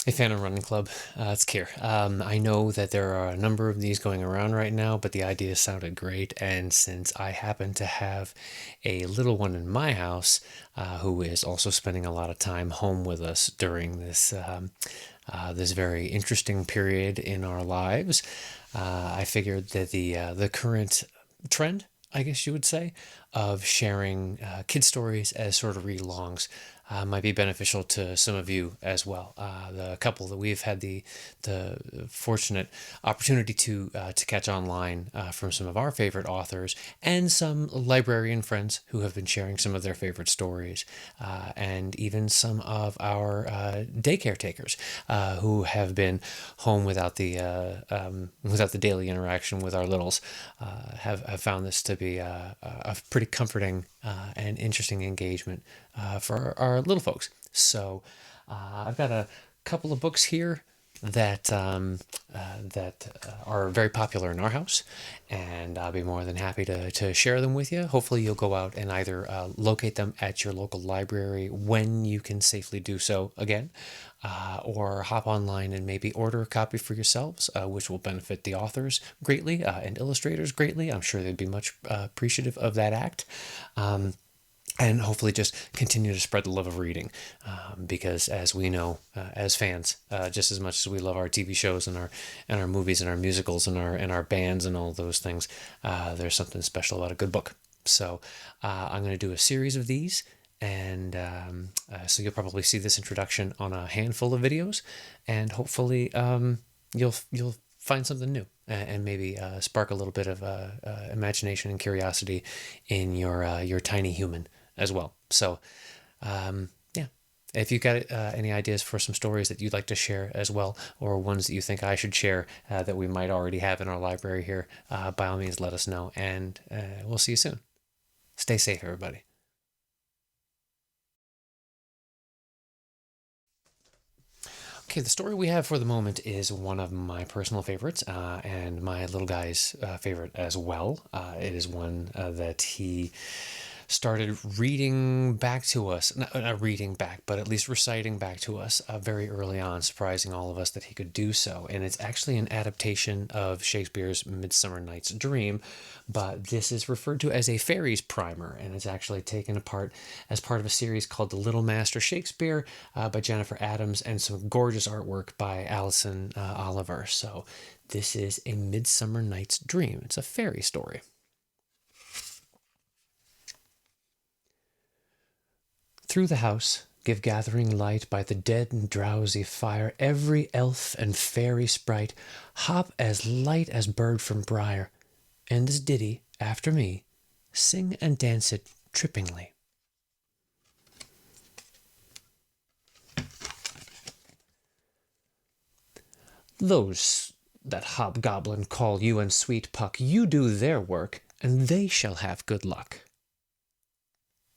Hey, Fandom Running Club. It's Keir. I know that there are a number of these going around right now, but the idea sounded great. And since I happen to have a little one in my house who is also spending a lot of time home with us during this very interesting period in our lives, I figured that the current trend, I guess you would say, of sharing kid stories as sort of read-alongs might be beneficial to some of you as well. The couple that we've had the fortunate opportunity to catch online from some of our favorite authors and some librarian friends who have been sharing some of their favorite stories, and even some of our daycare takers who have been home without the daily interaction with our littles, have found this to be a pretty comforting and interesting engagement for our little folks. So I've got a couple of books here that are very popular in our house, and I'll be more than happy to share them with you. Hopefully, you'll go out and either locate them at your local library when you can safely do so again, or hop online and maybe order a copy for yourselves, which will benefit the authors greatly and illustrators greatly. I'm sure they'd be much appreciative of that act. And hopefully just continue to spread the love of reading, because as we know, as fans, just as much as we love our TV shows and our movies and our musicals and our bands and all those things, there's something special about a good book. So I'm going to do a series of these, and so you'll probably see this introduction on a handful of videos, and hopefully you'll find something new and maybe spark a little bit of imagination and curiosity in your tiny human as well. So, yeah, if you've got any ideas for some stories that you'd like to share as well, or ones that you think I should share that we might already have in our library here, by all means, let us know, and we'll see you soon. Stay safe, everybody. Okay, the story we have for the moment is one of my personal favorites, and my little guy's favorite as well. It is one that he started reading back to us, not reading back, but at least reciting back to us very early on, surprising all of us that he could do so. And it's actually an adaptation of Shakespeare's Midsummer Night's Dream, but this is referred to as a fairies primer, and it's actually taken apart as part of a series called The Little Master Shakespeare by Jennifer Adams, and some gorgeous artwork by Alison Oliver. So this is A Midsummer Night's Dream. It's a fairy story. Through the house, give gathering light by the dead and drowsy fire, every elf and fairy sprite hop as light as bird from briar, and this ditty, after me, sing and dance it trippingly. Those that hobgoblin call you and sweet Puck, you do their work, and they shall have good luck.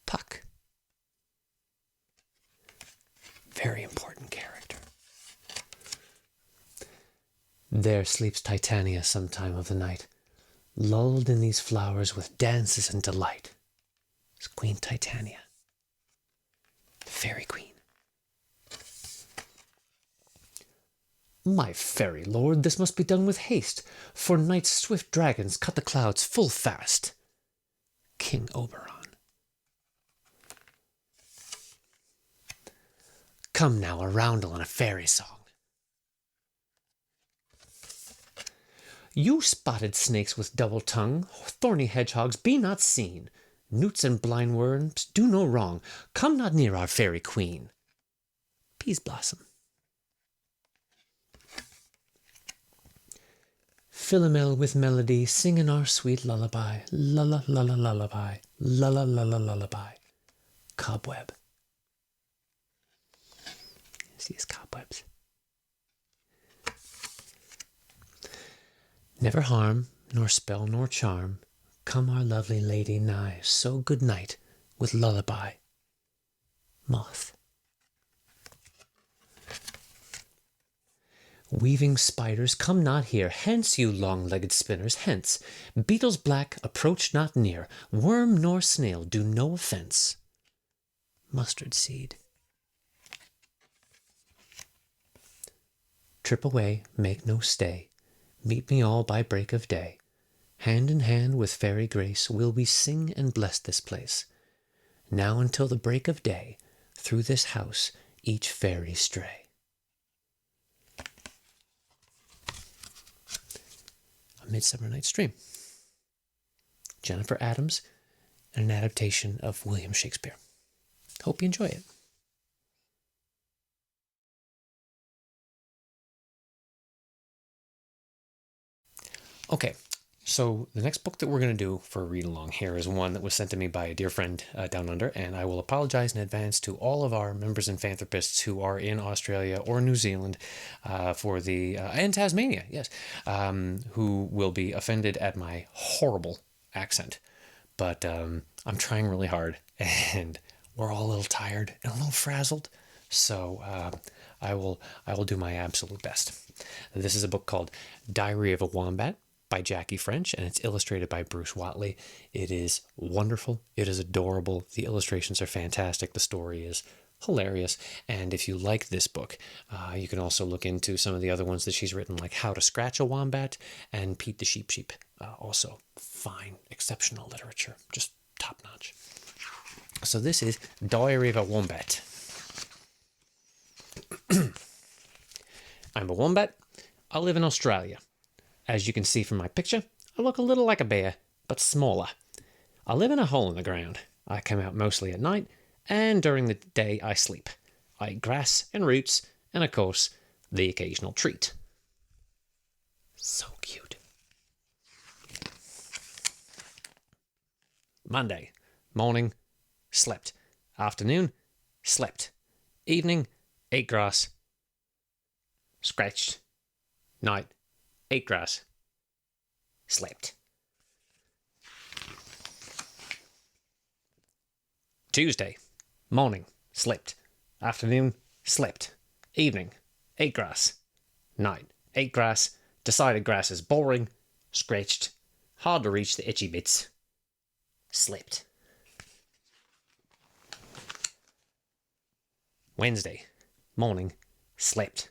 Puck. Very important character. There sleeps Titania some time of the night, lulled in these flowers with dances and delight. It's Queen Titania, fairy queen. My fairy lord, this must be done with haste, for night's swift dragons cut the clouds full fast. King Oberon. Come now, a roundel and a fairy song. You spotted snakes with double tongue, thorny hedgehogs, be not seen. Newts and blindworms do no wrong. Come not near our fairy queen. Peas blossom. Philomel with melody, singing our sweet lullaby. Lulla, lulla, lullaby. Lulla, lulla, lullaby. Cobweb. See his cobwebs. Never harm, nor spell, nor charm, come our lovely lady nigh, so good night, with lullaby. Moth. Weaving spiders, come not here, hence, you long-legged spinners, hence. Beetles black, approach not near, worm nor snail do no offence. Mustard seed. Trip away, make no stay. Meet me all by break of day. Hand in hand with fairy grace will we sing and bless this place. Now until the break of day, through this house each fairy stray. A Midsummer Night's Dream. Jennifer Adams, and an adaptation of William Shakespeare. Hope you enjoy it. Okay, so the next book that we're going to do for a read-along here is one that was sent to me by a dear friend down under, and I will apologize in advance to all of our members and Fanthropists who are in Australia or New Zealand for the and Tasmania, yes, who will be offended at my horrible accent. But I'm trying really hard, and we're all a little tired and a little frazzled, so I will do my absolute best. This is a book called Diary of a Wombat by Jackie French, and it's illustrated by Bruce Watley. It is wonderful. It is adorable. The illustrations are fantastic. The story is hilarious. And if you like this book, you can also look into some of the other ones that she's written, like How to Scratch a Wombat and Pete the Sheep Sheep. Also fine, exceptional literature. Just top notch. So this is Diary of a Wombat. I'm a wombat. I live in Australia. As you can see from my picture, I look a little like a bear, but smaller. I live in a hole in the ground. I come out mostly at night, and during the day I sleep. I eat grass and roots, and of course, the occasional treat. So cute. Monday, morning, slept. Afternoon, slept. Evening, ate grass, scratched. Night, ate grass, slept. Tuesday, morning, slept. Afternoon, slept. Evening, ate grass. Night, ate grass, decided grass is boring, scratched, hard to reach the itchy bits, slept. Wednesday, morning, slept.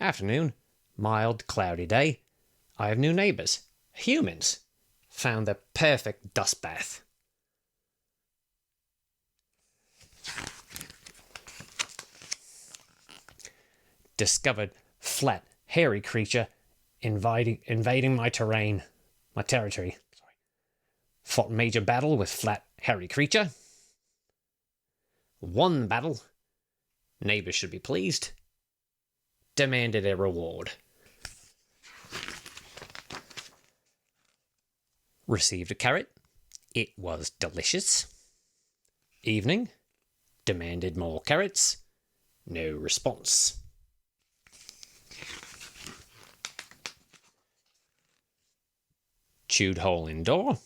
Afternoon, mild, cloudy day. I have new neighbours, humans. Found the perfect dust bath. Discovered flat, hairy creature invading my territory. Sorry. Fought major battle with flat, hairy creature. Won the battle. Neighbours should be pleased. Demanded a reward. Received a carrot. It was delicious. Evening. Demanded more carrots. No response. Chewed hole in door.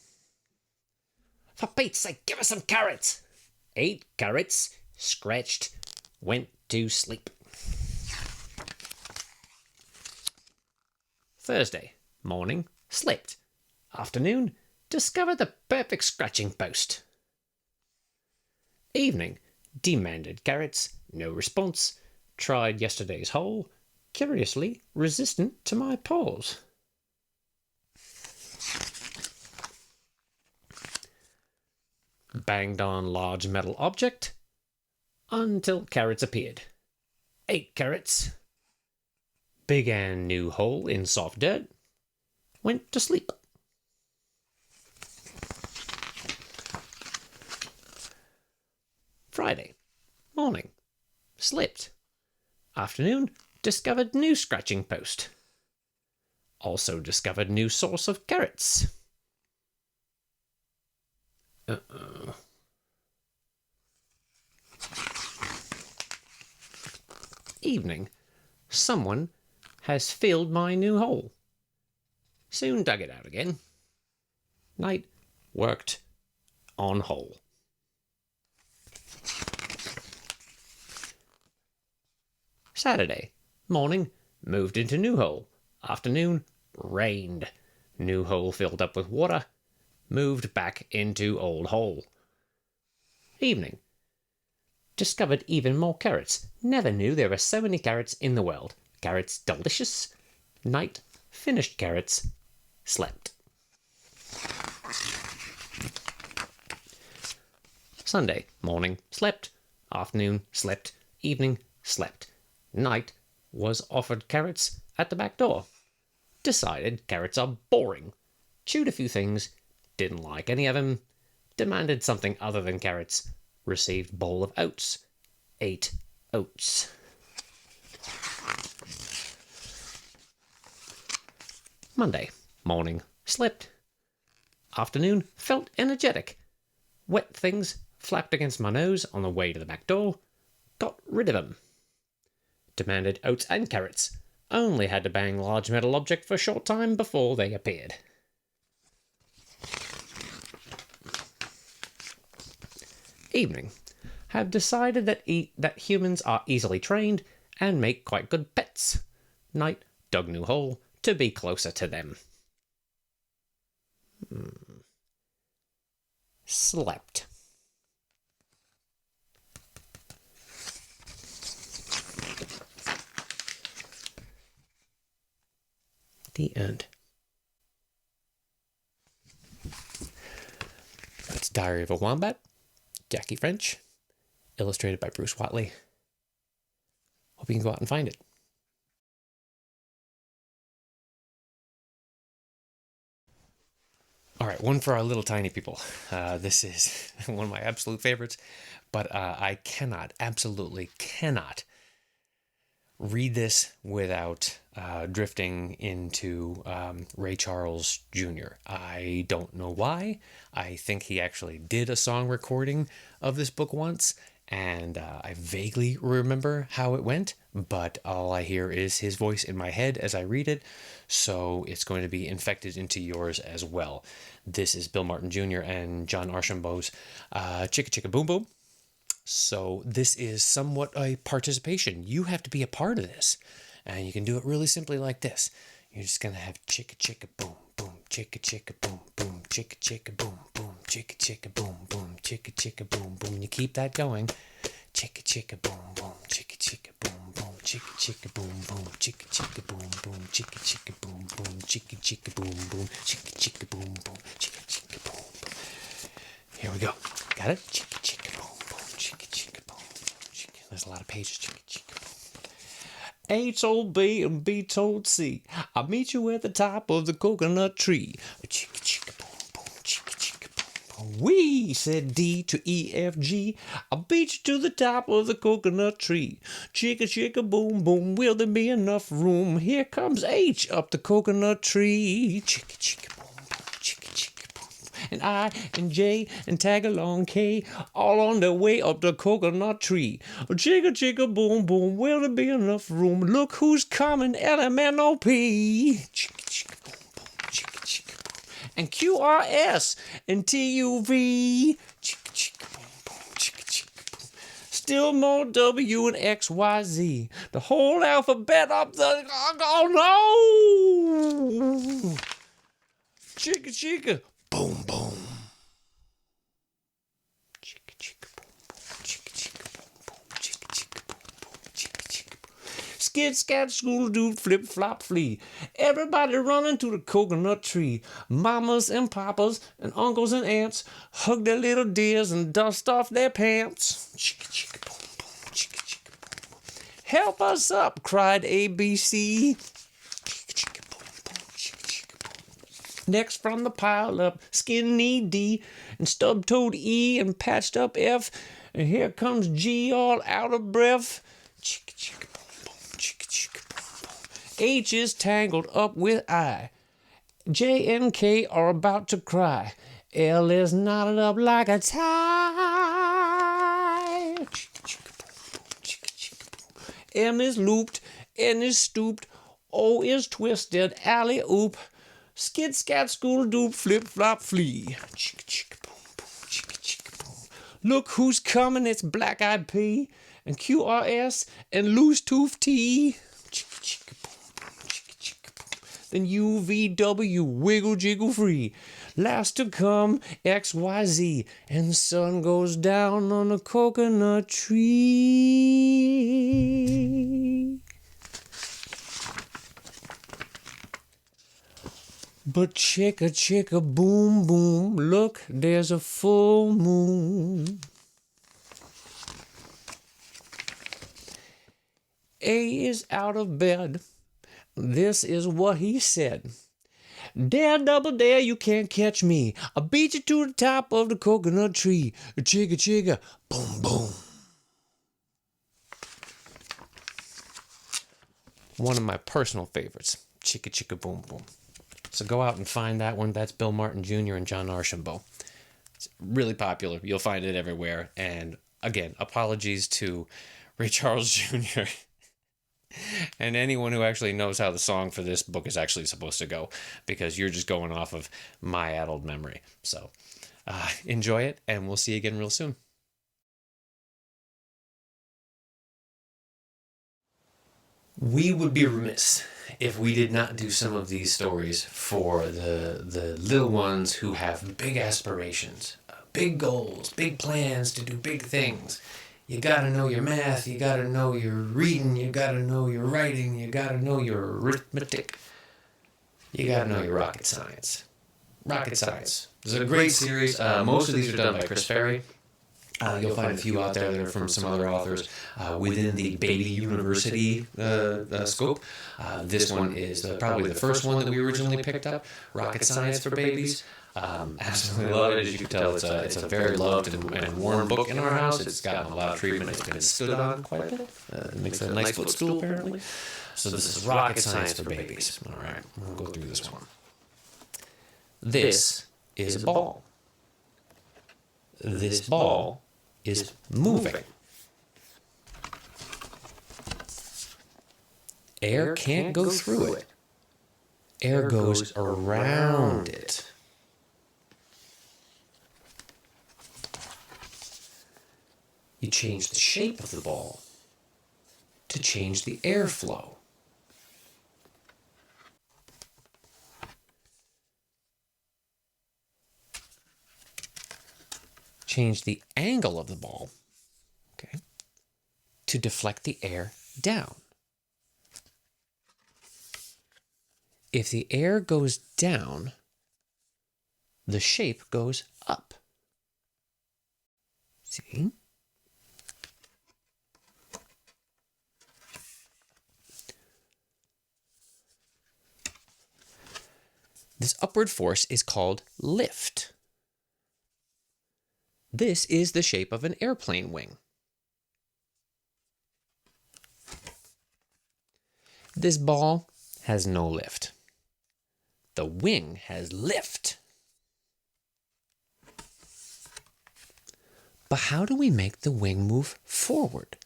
For Pete's sake, give us some carrots. Ate carrots. Scratched. Went to sleep. Thursday, morning, slept. Afternoon, discovered the perfect scratching post. Evening, demanded carrots, no response. Tried yesterday's hole, curiously resistant to my paws. Banged on large metal object until carrots appeared. 8 carrots. Began new hole in soft dirt. Went to sleep. Friday. Morning. Slept. Afternoon. Discovered new scratching post. Also discovered new source of carrots. Evening. Someone has filled my new hole. Soon dug it out again. Night. Worked on hole. Saturday. Morning. Moved into new hole. Afternoon. Rained. New hole filled up with water. Moved back into old hole. Evening. Discovered even more carrots. Never knew there were so many carrots in the world. carrots delicious. Night, finished carrots, slept. Sunday, morning, slept. Afternoon, slept. Evening, slept. Night, was offered carrots at the back door. Decided carrots are boring. Chewed a few things, didn't like any of them. Demanded something other than carrots. Received bowl of oats. Ate oats. Monday, morning, slept. Afternoon, felt energetic. Wet things flapped against my nose on the way to the back door. Got rid of them. Demanded oats and carrots. Only had to bang large metal object for a short time before they appeared. Evening. Have decided that humans are easily trained and make quite good pets. Night. Dug new hole to be closer to them. Slept. The end. That's Diary of a Wombat, Jackie French, illustrated by Bruce Watley. Hope you can go out and find it. All right, one for our little tiny people. This is one of my absolute favorites, but I absolutely cannot read this without drifting into Ray Charles Jr. I don't know why. I think he actually did a song recording of this book once, and I vaguely remember how it went, but all I hear is his voice in my head as I read it, so it's going to be infected into yours as well. This is Bill Martin Jr. and John Archambault's Chicka Chicka Boom Boom. So this is somewhat a participation. You have to be a part of this. And you can do it really simply like this. You're just going to have chicka chicka boom boom, chicka chicka boom boom, chicka chicka boom boom, chicka chicka boom boom, chicka chicka boom boom. And you keep that going. Chicka chicka boom boom, chicka chicka boom boom, chicka chicka boom boom, chicka chicka boom boom, chicka chicka boom boom, chicka chicka boom boom, chicka chicka boom boom, chicka chicka boom boom. Here we go. Got it? Chicka chicka boom boom, chicka chicka boom boom, chicka. There's a lot of pages. Chicka chicka boom. A told B and B told C, I'll meet you at the top of the coconut tree. Chicka chicka boom boom, chicka chicka boom boom. We, said D to E F G, I'll beat you to the top of the coconut tree. Chicka chicka boom boom, will there be enough room? Here comes H up the coconut tree. Chicka chicka boom boom, chicka chicka boom boom. And I and J and tag along K, all on their way up the coconut tree. Chicka chicka boom boom, will there be enough room? Look who's coming, LMNOP. Chicka chicka boom boom, chicka chicka boom. And QRS and TUV. Chicka chicka boom boom, chicka chicka boom. Still more W and XYZ. The whole alphabet up the... Oh no! Chicka chicka boom boom. Chicka chicka boom boom, chicka chicka boom boom, chicka chicka boom boom, chicka chicka boom. Skid scat school dude flip flop flee. Everybody running to the coconut tree. Mamas and papas and uncles and aunts hug their little dears and dust off their pants. Chicka chicka boom boom, chicka chicka boom boom. Help us up, cried ABC. Next from the pile up, skinny D and stub-toed E and patched up F. And here comes G all out of breath. Chicka chicka boom boom, chicka chicka boom boom. H is tangled up with I. J and K are about to cry. L is knotted up like a tie. Chicka chicka boom boom, chicka chicka boom. M is looped, N is stooped, O is twisted, alley oop. Skid scat school doop flip flop flee. Chicka chicka boom boom, chicka chicka boom. Look who's coming, it's Black Eyed P and QRS and Loose Tooth T. Chicka chicka boom boom, chicka chicka boom. Then UVW wiggle jiggle free. Last to come XYZ and the sun goes down on the coconut tree. But chicka chicka boom boom, look, there's a full moon. A is out of bed. This is what he said. Dare, double dare, you can't catch me. I'll beat you to the top of the coconut tree. Chicka chicka, boom boom. One of my personal favorites, chicka chicka boom boom. So go out and find that one. That's Bill Martin Jr. and John Archambault. It's really popular. You'll find it everywhere. And again, apologies to Ray Charles Jr. and anyone who actually knows how the song for this book is actually supposed to go, because you're just going off of my addled memory. So enjoy it, and we'll see you again real soon. We would be remiss if we did not do some of these stories for the little ones who have big aspirations, big goals, big plans to do big things. You gotta know your math, you gotta know your reading, you gotta know your writing, you gotta know your arithmetic, you gotta know your rocket science. Rocket Science. This is a great series. Most of these are done by Chris Ferry. You'll find a few out there that are from some other authors within the baby university scope. This one is probably the first one that we originally picked up, Rocket Science for Babies. Absolutely love it. As you can tell, it's a very loved and worn book in our house. It's gotten a lot of treatment. It's been stood on quite a bit. It makes a nice footstool, apparently. So this is Rocket Science for Babies. All right, we'll go through this one. This is a ball. This ball is moving. Air can't go through it. Air goes around it. You change the shape of the ball to change the airflow. Change the angle of the ball, okay, to deflect the air down. If the air goes down, the shape goes up. See? This upward force is called lift. This is the shape of an airplane wing. This ball has no lift. The wing has lift. But how do we make the wing move forward?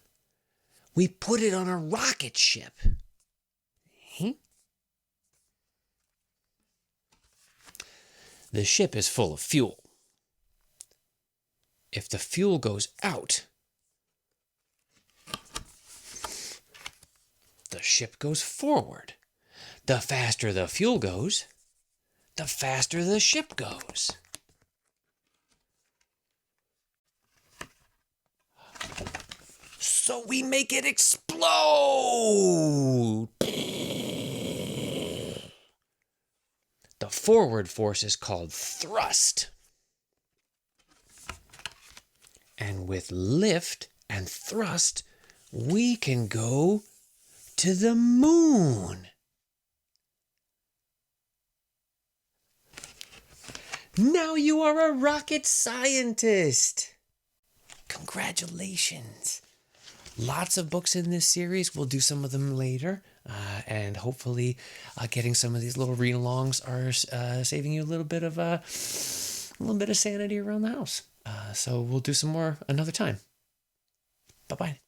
We put it on a rocket ship. The ship is full of fuel. If the fuel goes out, the ship goes forward. The faster the fuel goes, the faster the ship goes. So we make it explode. The forward force is called thrust. And with lift and thrust, we can go to the moon. Now you are a rocket scientist. Congratulations. Lots of books in this series. We'll do some of them later. And hopefully getting some of these little read-alongs are saving you a little bit of sanity around the house. So we'll do some more another time. Bye-bye.